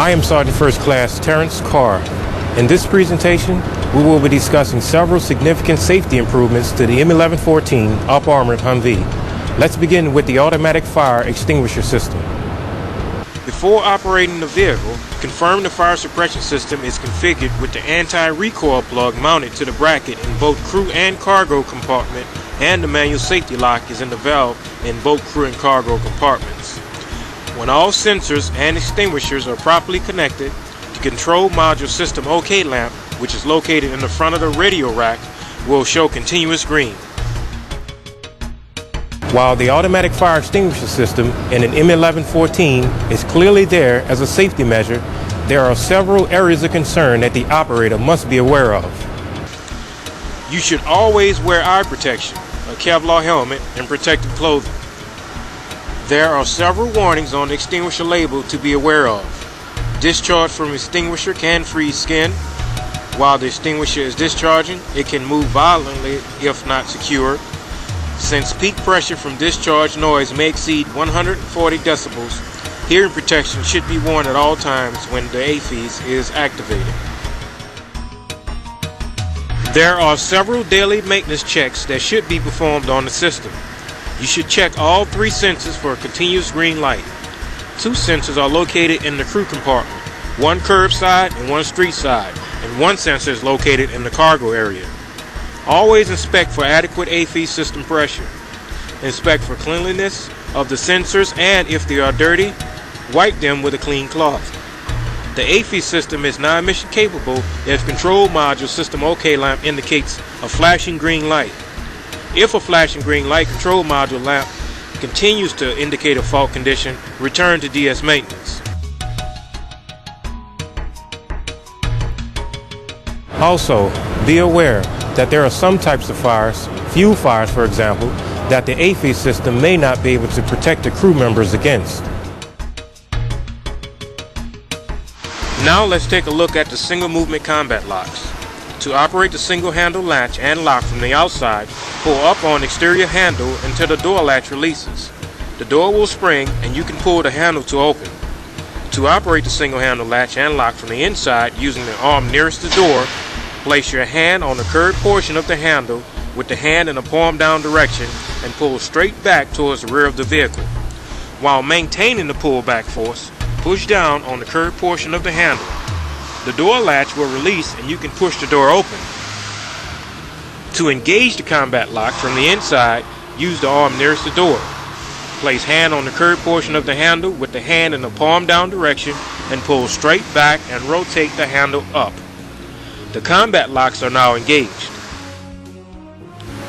I am Sergeant First Class Terrence Carr. In this presentation, we will be discussing several significant safety improvements to the M1114 up-armored Humvee. Let's begin with the automatic fire extinguisher system. Before operating the vehicle, confirm the fire suppression system is configured with the anti-recoil plug mounted to the bracket in both crew and cargo compartment, and the manual safety lock is in the valve in both crew and cargo compartments. When all sensors and extinguishers are properly connected, the control module system OK lamp, which is located in the front of the radio rack, will show continuous green. While the automatic fire extinguisher system in an M1114 is clearly there as a safety measure, there are several areas of concern that the operator must be aware of. You should always wear eye protection, a Kevlar helmet, and protective clothing. There are several warnings on the extinguisher label to be aware of. Discharge from extinguisher can freeze skin. While the extinguisher is discharging, it can move violently if not secured. Since peak pressure from discharge noise may exceed 140 decibels, hearing protection should be worn at all times when the AFES is activated. There are several daily maintenance checks that should be performed on the system. You should check all 3 sensors for a continuous green light. 2 sensors are located in the crew compartment, 1 curbside and 1 street side, and 1 sensor is located in the cargo area. Always inspect for adequate AFES system pressure. Inspect for cleanliness of the sensors, and if they are dirty, wipe them with a clean cloth. The AFES system is non-emission capable if control module system OK lamp indicates a flashing green light. If a flashing green light control module lamp continues to indicate a fault condition, return to DS maintenance. Also, be aware that there are some types of fires, fuel fires for example, that the AFES system may not be able to protect the crew members against. Now let's take a look at the single movement combat locks. To operate the single handle latch and lock from the outside, pull up on the exterior handle until the door latch releases. The door will spring and you can pull the handle to open. To operate the single handle latch and lock from the inside using the arm nearest the door, place your hand on the curved portion of the handle with the hand in a palm down direction and pull straight back towards the rear of the vehicle. While maintaining the pull back force, push down on the curved portion of the handle. The door latch will release and you can push the door open. To engage the combat lock from the inside, use the arm nearest the door. Place hand on the curved portion of the handle with the hand in the palm down direction and pull straight back and rotate the handle up. The combat locks are now engaged.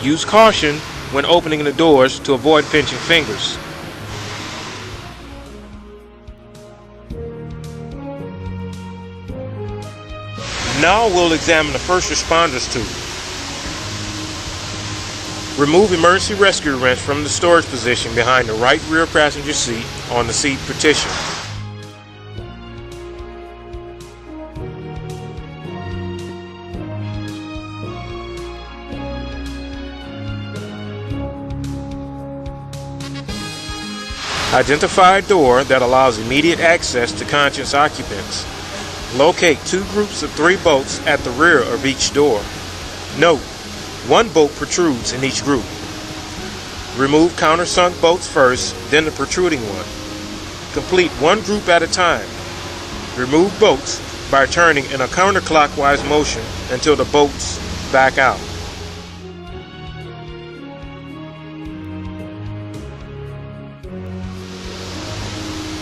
Use caution when opening the doors to avoid pinching fingers. Now we'll examine the first responders tool. Remove emergency rescue wrench from the storage position behind the right rear passenger seat on the seat partition. Identify a door that allows immediate access to conscious occupants. Locate 2 groups of 3 bolts at the rear of each door. Note, 1 bolt protrudes in each group. Remove countersunk bolts first, then the protruding one. Complete 1 group at a time. Remove bolts by turning in a counterclockwise motion until the bolts back out.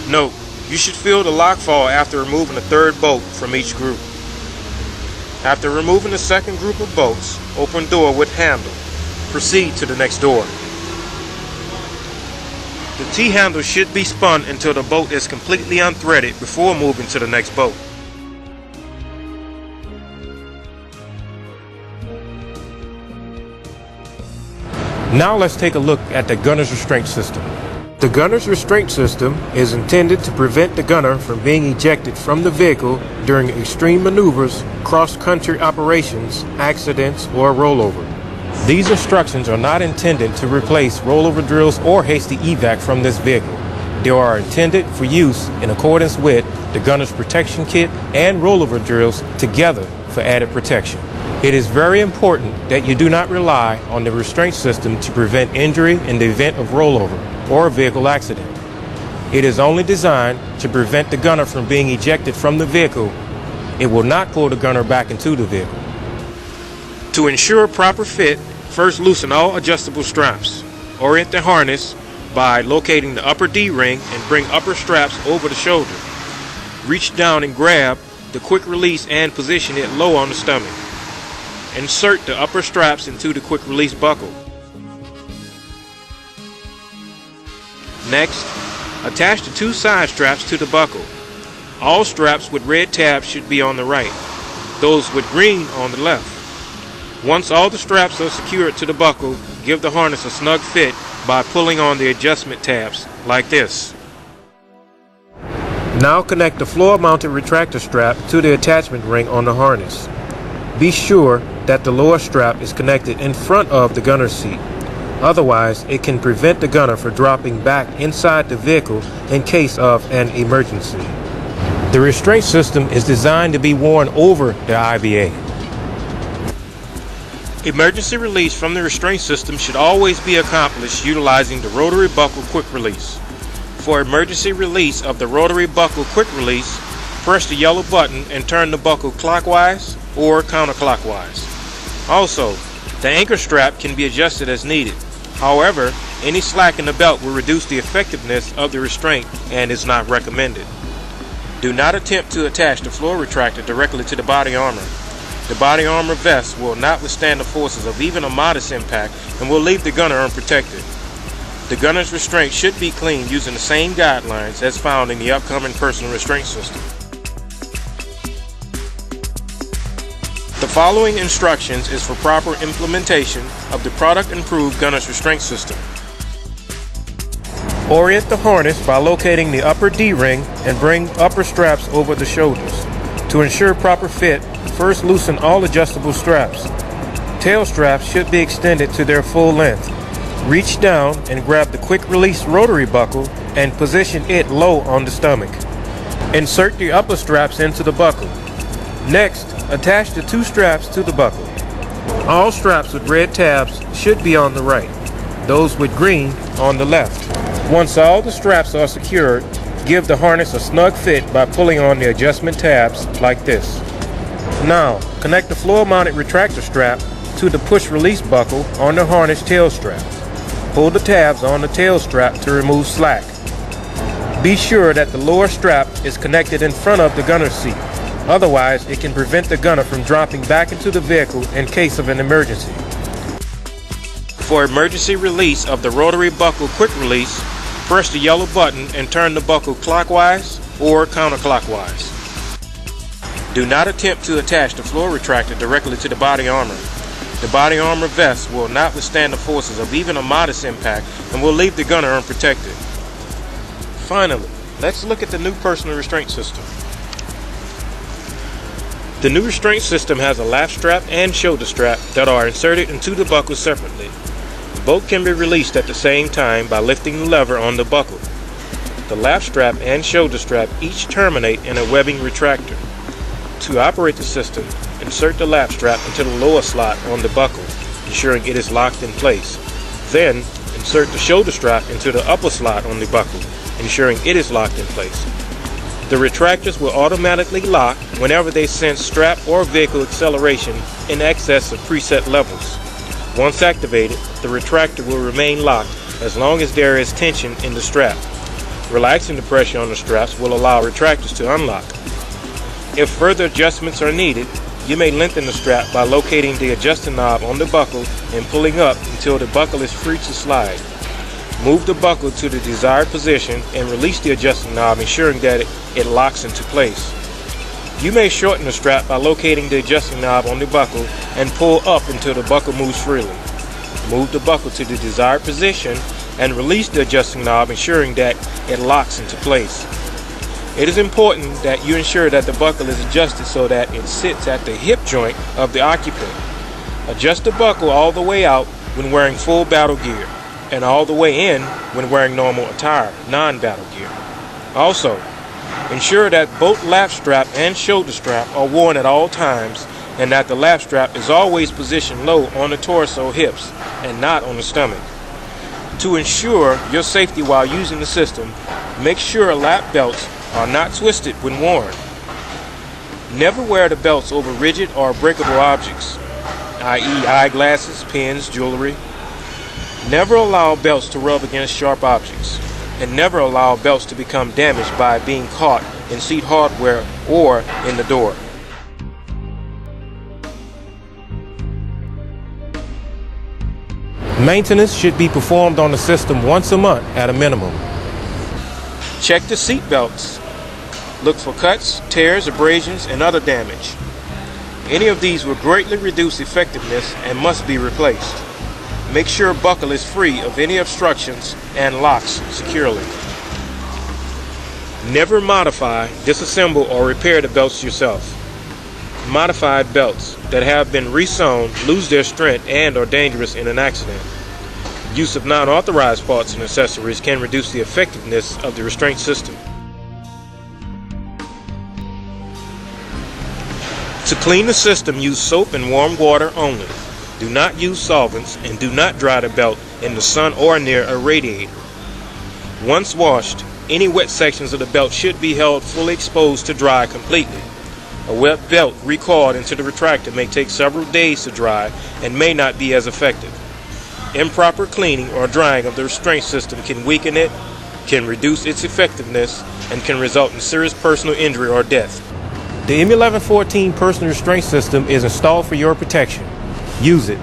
Note, you should feel the lock fall after removing the 3rd bolt from each group. After removing the 2nd group of bolts, open door with handle. Proceed to the next door. The T-handle should be spun until the bolt is completely unthreaded before moving to the next bolt. Now let's take a look at the gunner's restraint system. The gunner's restraint system is intended to prevent the gunner from being ejected from the vehicle during extreme maneuvers, cross-country operations, accidents, or rollover. These instructions are not intended to replace rollover drills or hasty evac from this vehicle. They are intended for use in accordance with the gunner's protection kit and rollover drills together for added protection. It is very important that you do not rely on the restraint system to prevent injury in the event of rollover or a vehicle accident. It is only designed to prevent the gunner from being ejected from the vehicle. It will not pull the gunner back into the vehicle. To ensure proper fit, first loosen all adjustable straps. Orient the harness by locating the upper D-ring and bring upper straps over the shoulder. Reach down and grab the quick release and position it low on the stomach. Insert the upper straps into the quick release buckle. Next, attach the two side straps to the buckle. All straps with red tabs should be on the right, those with green on the left. Once all the straps are secured to the buckle, give the harness a snug fit by pulling on the adjustment tabs like this. Now connect the floor-mounted retractor strap to the attachment ring on the harness. Be sure that the lower strap is connected in front of the gunner's seat. Otherwise, it can prevent the gunner from dropping back inside the vehicle in case of an emergency. The restraint system is designed to be worn over the IVA. Emergency release from the restraint system should always be accomplished utilizing the rotary buckle quick release. For emergency release of the rotary buckle quick release, press the yellow button and turn the buckle clockwise or counterclockwise. Also, the anchor strap can be adjusted as needed. However, any slack in the belt will reduce the effectiveness of the restraint and is not recommended. Do not attempt to attach the floor retractor directly to the body armor. The body armor vest will not withstand the forces of even a modest impact and will leave the gunner unprotected. The gunner's restraint should be cleaned using the same guidelines as found in the upcoming personal restraint system. The following instructions is for proper implementation of the product-improved gunner's restraint system. Orient the harness by locating the upper D-ring and bring upper straps over the shoulders. To ensure proper fit, first loosen all adjustable straps. Tail straps should be extended to their full length. Reach down and grab the quick release rotary buckle and position it low on the stomach. Insert the upper straps into the buckle. Next, attach the two straps to the buckle. All straps with red tabs should be on the right, those with green on the left. Once all the straps are secured, give the harness a snug fit by pulling on the adjustment tabs like this. Now, connect the floor-mounted retractor strap to the push-release buckle on the harness tail strap. Pull the tabs on the tail strap to remove slack. Be sure that the lower strap is connected in front of the gunner's seat. Otherwise, it can prevent the gunner from dropping back into the vehicle in case of an emergency. For emergency release of the rotary buckle quick release, press the yellow button and turn the buckle clockwise or counterclockwise. Do not attempt to attach the floor retractor directly to the body armor. The body armor vest will not withstand the forces of even a modest impact and will leave the gunner unprotected. Finally, let's look at the new personal restraint system. The new restraint system has a lap strap and shoulder strap that are inserted into the buckle separately. Both can be released at the same time by lifting the lever on the buckle. The lap strap and shoulder strap each terminate in a webbing retractor. To operate the system, insert the lap strap into the lower slot on the buckle, ensuring it is locked in place. Then, insert the shoulder strap into the upper slot on the buckle, ensuring it is locked in place. The retractors will automatically lock whenever they sense strap or vehicle acceleration in excess of preset levels. Once activated, the retractor will remain locked as long as there is tension in the strap. Relaxing the pressure on the straps will allow retractors to unlock. If further adjustments are needed, you may lengthen the strap by locating the adjusting knob on the buckle and pulling up until the buckle is free to slide. Move the buckle to the desired position and release the adjusting knob, ensuring that it locks into place. You may shorten the strap by locating the adjusting knob on the buckle and pull up until the buckle moves freely. Move the buckle to the desired position and release the adjusting knob, ensuring that it locks into place. It is important that you ensure that the buckle is adjusted so that it sits at the hip joint of the occupant. Adjust the buckle all the way out when wearing full battle gear. and all the way in when wearing normal attire, non-battle gear. Also, ensure that both lap strap and shoulder strap are worn at all times, and that the lap strap is always positioned low on the torso, hips, and not on the stomach. To ensure your safety while using the system, make sure lap belts are not twisted when worn. Never wear the belts over rigid or breakable objects, i.e. eyeglasses, pens, jewelry. Never allow belts to rub against sharp objects, and never allow belts to become damaged by being caught in seat hardware or in the door. Maintenance should be performed on the system once a month at a minimum. Check the seat belts. Look for cuts, tears, abrasions, and other damage. Any of these will greatly reduce effectiveness and must be replaced. Make sure buckle is free of any obstructions and locks securely. Never modify, disassemble, or repair the belts yourself. Modified belts that have been resewn lose their strength and are dangerous in an accident. Use of non-authorized parts and accessories can reduce the effectiveness of the restraint system. To clean the system, use soap and warm water only. Do not use solvents, and do not dry the belt in the sun or near a radiator. Once washed, any wet sections of the belt should be held fully exposed to dry completely. A wet belt recoiled into the retractor may take several days to dry and may not be as effective. Improper cleaning or drying of the restraint system can weaken it, can reduce its effectiveness, and can result in serious personal injury or death. The M1114 personal restraint system is installed for your protection. Use it.